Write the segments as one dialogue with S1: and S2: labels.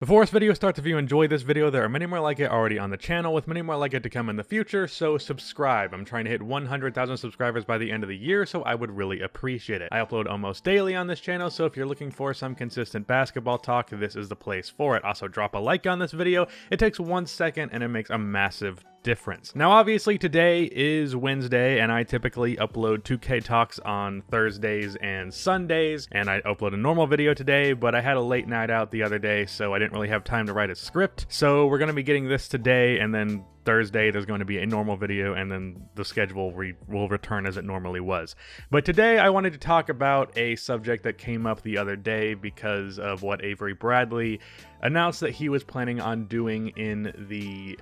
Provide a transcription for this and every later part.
S1: Before this video starts, if you enjoyed this video, there are many more like it already on the channel, with many more like it to come in the future, so subscribe. I'm trying to hit 100,000 subscribers by the end of the year, so I would really appreciate it. I upload almost daily on this channel, so if you're looking for some consistent basketball talk, this is the place for it. Also, drop a like on this video. It takes 1 second, and it makes a massive difference. Now, obviously, today is Wednesday, and I typically upload 2K Talks on Thursdays and Sundays, and I upload a normal video today, but I had a late night out the other day, so I didn't really have time to write a script. So we're going to be getting this today, and then Thursday there's going to be a normal video, and then the schedule will return as it normally was. But today I wanted to talk about a subject that came up the other day because of what Avery Bradley announced that he was planning on doing in the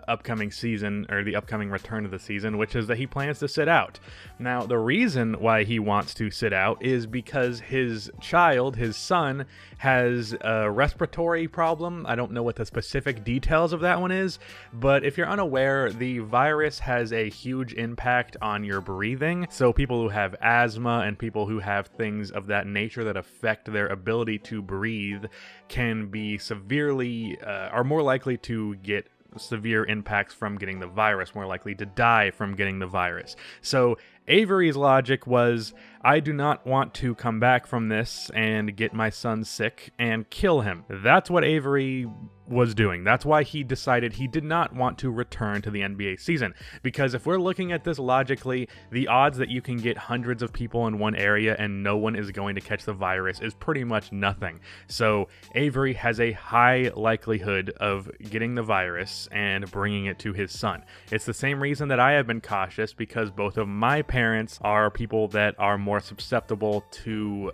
S1: upcoming season, or the upcoming return of the season, which is that he plans to sit out. Now, the reason why he wants to sit out is because his child, his son, has a respiratory problem. I don't know what the specific details of that one is, but if you're unaware, the virus has a huge impact on your breathing. So people who have asthma and people who have things of that nature that affect their ability to breathe can be severely, are more likely to get severe impacts from getting the virus, more likely to die from getting the virus. So Avery's logic was, I do not want to come back from this and get my son sick and kill him. That's what Avery was doing. That's why he decided he did not want to return to the NBA season. Because if we're looking at this logically, the odds that you can get hundreds of people in one area and no one is going to catch the virus is pretty much nothing. So Avery has a high likelihood of getting the virus and bringing it to his son. It's the same reason that I have been cautious, because both of my parents are people that are more susceptible to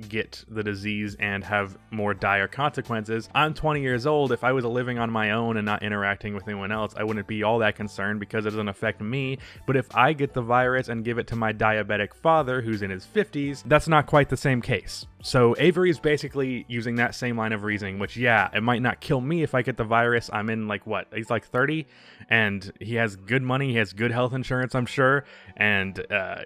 S1: get the disease and have more dire consequences. I'm 20 years old. If I was living on my own and not interacting with anyone else, I wouldn't be all that concerned because it doesn't affect me. But if I get the virus and give it to my diabetic father who's in his 50s, that's not quite the same case. So Avery is basically using that same line of reasoning, which, yeah, it might not kill me if I get the virus. I'm in, like, what? He's like 30, and he has good money. He has good health insurance, I'm sure, and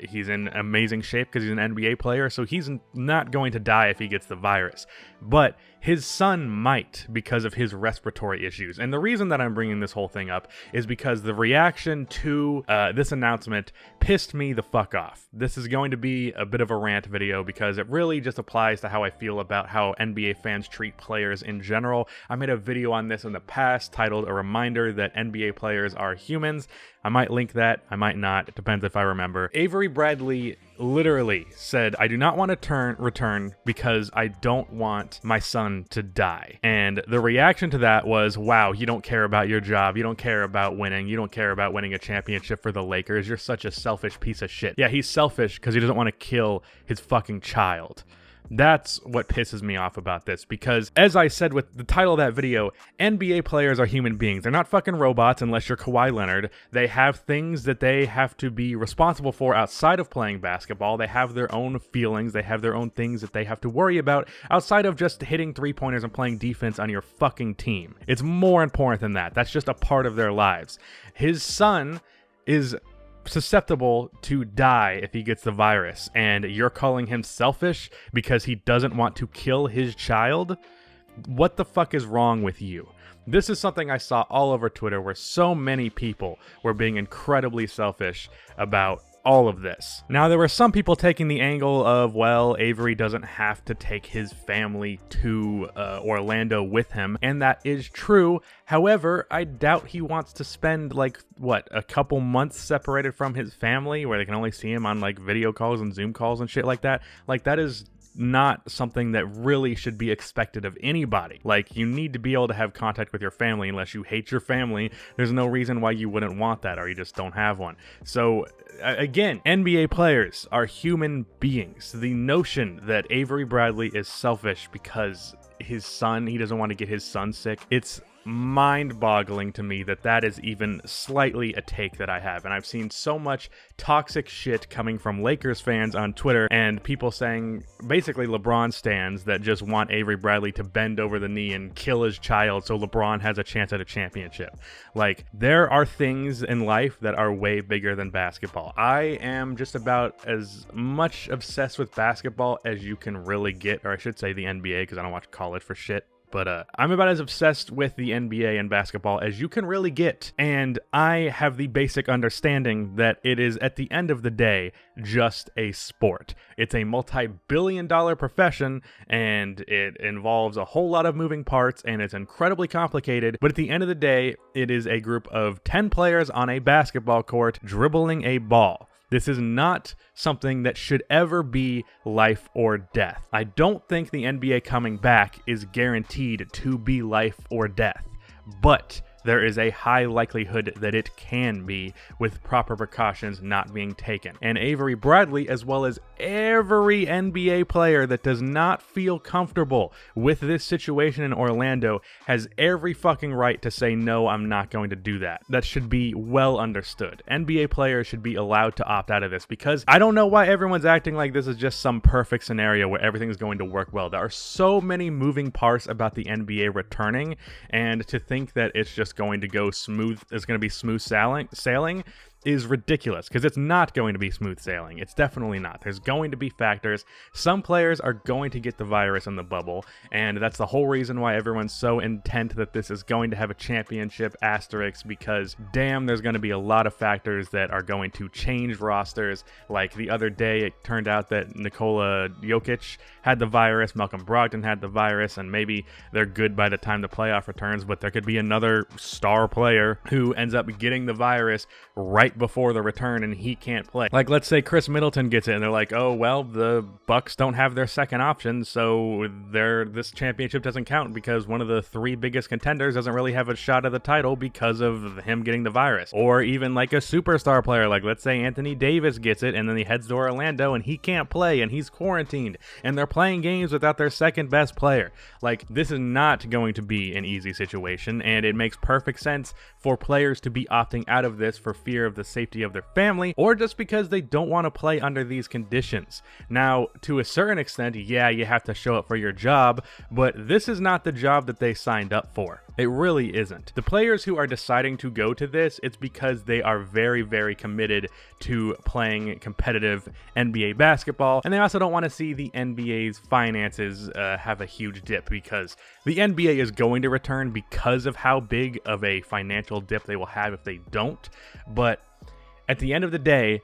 S1: he's in amazing shape because he's an NBA player, so he's not going to die if he gets the virus. But his son might, because of his respiratory issues. And the reason that I'm bringing this whole thing up is because the reaction to this announcement pissed me the fuck off. This is going to be a bit of a rant video because it really just applies to how I feel about how NBA fans treat players in general. I made a video on this in the past titled "A Reminder That NBA Players Are Humans." I might link that, I might not, it depends if I remember. Avery Bradley literally said, I do not want to return because I don't want my son to die. And the reaction to that was, wow, you don't care about your job, you don't care about winning, you don't care about winning a championship for the Lakers, you're such a selfish piece of shit. Yeah, he's selfish because he doesn't want to kill his fucking child. That's what pisses me off about this, because as I said with the title of that video, NBA players are human beings. They're not fucking robots unless you're Kawhi Leonard. They have things that they have to be responsible for outside of playing basketball. They have their own feelings. They have their own things that they have to worry about outside of just hitting three-pointers and playing defense on your fucking team. It's more important than that. That's just a part of their lives. His son is susceptible to die if he gets the virus, and you're calling him selfish because he doesn't want to kill his child? What the fuck is wrong with you? This is something I saw all over Twitter, where so many people were being incredibly selfish about all of this. Now, there were some people taking the angle of, well, Avery doesn't have to take his family to Orlando with him, and that is true. However, I doubt he wants to spend, like, what, a couple months separated from his family where they can only see him on, like, video calls and Zoom calls and shit like that. Like, that is not something that really should be expected of anybody. Like, you need to be able to have contact with your family. Unless you hate your family, there's no reason why you wouldn't want that, or you just don't have one. So again, NBA players are human beings. The notion that Avery Bradley is selfish because his son, he doesn't want to get his son sick, it's mind-boggling to me that that is even slightly a take that I have. And I've seen so much toxic shit coming from Lakers fans on Twitter, and people saying, basically LeBron stans that just want Avery Bradley to bend over the knee and kill his child so LeBron has a chance at a championship. Like, there are things in life that are way bigger than basketball. I am just about as much obsessed with basketball as you can really get, or I should say the NBA, because I don't watch college for shit. but I'm about as obsessed with the NBA and basketball as you can really get, and I have the basic understanding that it is, at the end of the day, just a sport. It's a multi-billion-dollar profession, and it involves a whole lot of moving parts, and it's incredibly complicated, but at the end of the day, it is a group of 10 players on a basketball court dribbling a ball. This is not something that should ever be life or death. I don't think the NBA coming back is guaranteed to be life or death, but there is a high likelihood that it can be, with proper precautions not being taken. And Avery Bradley, as well as every NBA player that does not feel comfortable with this situation in Orlando, has every fucking right to say, no, I'm not going to do that. That should be well understood. NBA players should be allowed to opt out of this, because I don't know why everyone's acting like this is just some perfect scenario where everything is going to work well. There are so many moving parts about the NBA returning, and to think that it's just going to go smooth, it's going to be smooth sailing is ridiculous, because it's not going to be smooth sailing. It's definitely not. There's going to be factors. Some players are going to get the virus in the bubble, and that's the whole reason why everyone's so intent that this is going to have a championship asterisk, because damn, there's going to be a lot of factors that are going to change rosters. Like the other day, it turned out that Nikola Jokic had the virus, Malcolm Brogdon had the virus, and maybe they're good by the time the playoff returns, but there could be another star player who ends up getting the virus right before the return and he can't play. Like, let's say Chris Middleton gets it and they're like, oh, well, the Bucks don't have their second option, so this championship doesn't count because one of the three biggest contenders doesn't really have a shot at the title because of him getting the virus. Or even like a superstar player, like let's say Anthony Davis gets it and then he heads to Orlando and he can't play and he's quarantined and they're playing games without their second best player. Like, this is not going to be an easy situation, and it makes perfect sense for players to be opting out of this for fear of the safety of their family, or just because they don't want to play under these conditions. Now, to a certain extent, yeah, you have to show up for your job, but this is not the job that they signed up for. It really isn't. The players who are deciding to go to this, it's because they are very, very committed to playing competitive NBA basketball, and they also don't want to see the NBA's finances have a huge dip, because the NBA is going to return because of how big of a financial dip they will have if they don't. But at the end of the day,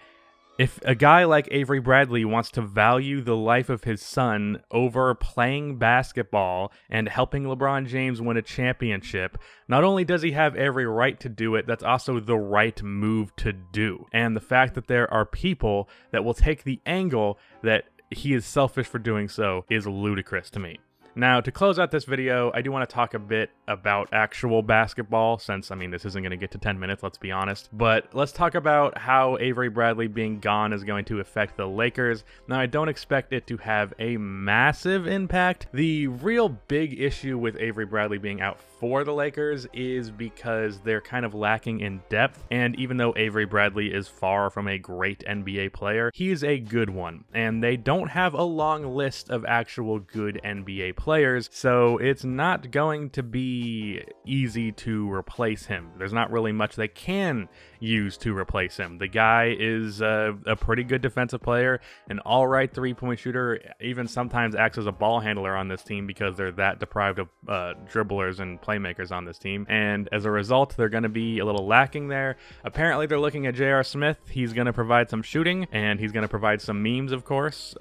S1: if a guy like Avery Bradley wants to value the life of his son over playing basketball and helping LeBron James win a championship, not only does he have every right to do it, that's also the right move to do. And the fact that there are people that will take the angle that he is selfish for doing so is ludicrous to me. Now, to close out this video, I do want to talk a bit about actual basketball, since, I mean, this isn't going to get to 10 minutes, let's be honest. But let's talk about how Avery Bradley being gone is going to affect the Lakers. Now, I don't expect it to have a massive impact. The real big issue with Avery Bradley being out for the Lakers is because they're kind of lacking in depth, and even though Avery Bradley is far from a great NBA player, he's a good one, and they don't have a long list of actual good NBA players, so it's not going to be easy to replace him. There's not really much they can use to replace him. The guy is a pretty good defensive player, an all-right three-point shooter, even sometimes acts as a ball handler on this team because they're that deprived of dribblers and playmakers on this team, and as a result, they're going to be a little lacking there. Apparently, they're looking at J.R. Smith. He's going to provide some shooting, and he's going to provide some memes, of course.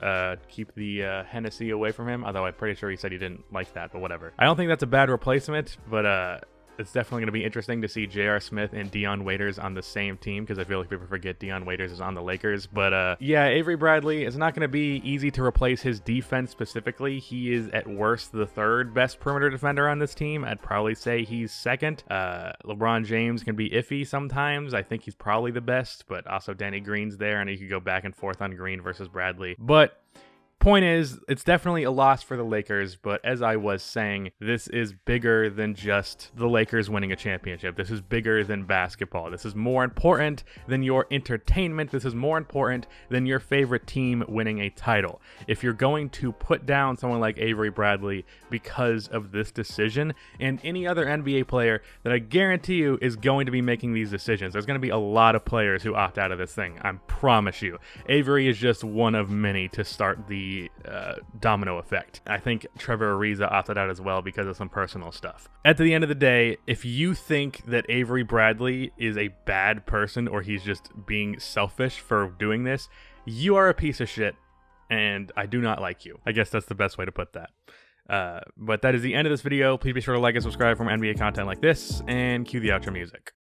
S1: Keep the Hennessy away from him, although I'm pretty sure he said he didn't like that, but whatever. I don't think that's a bad replacement, but it's definitely going to be interesting to see J.R. Smith and Dion Waiters on the same team, because I feel like people forget Dion Waiters is on the Lakers. But yeah, Avery Bradley is not going to be easy to replace his defense specifically. He is at worst the third best perimeter defender on this team. I'd probably say he's second. LeBron James can be iffy sometimes. I think he's probably the best, but also Danny Green's there, and you could go back and forth on Green versus Bradley. But point is, it's definitely a loss for the Lakers, but as I was saying, this is bigger than just the Lakers winning a championship. This is bigger than basketball. This is more important than your entertainment. This is more important than your favorite team winning a title. If you're going to put down someone like Avery Bradley because of this decision, and any other NBA player that I guarantee you is going to be making these decisions, there's going to be a lot of players who opt out of this thing. I promise you. Avery is just one of many to start the the domino effect. I think Trevor Ariza opted out as well because of some personal stuff. At the end of the day, if you think that Avery Bradley is a bad person or he's just being selfish for doing this, you are a piece of shit, and I do not like you. I guess that's the best way to put that. But that is the end of this video. Please be sure to like and subscribe for more NBA content like this, and cue the outro music.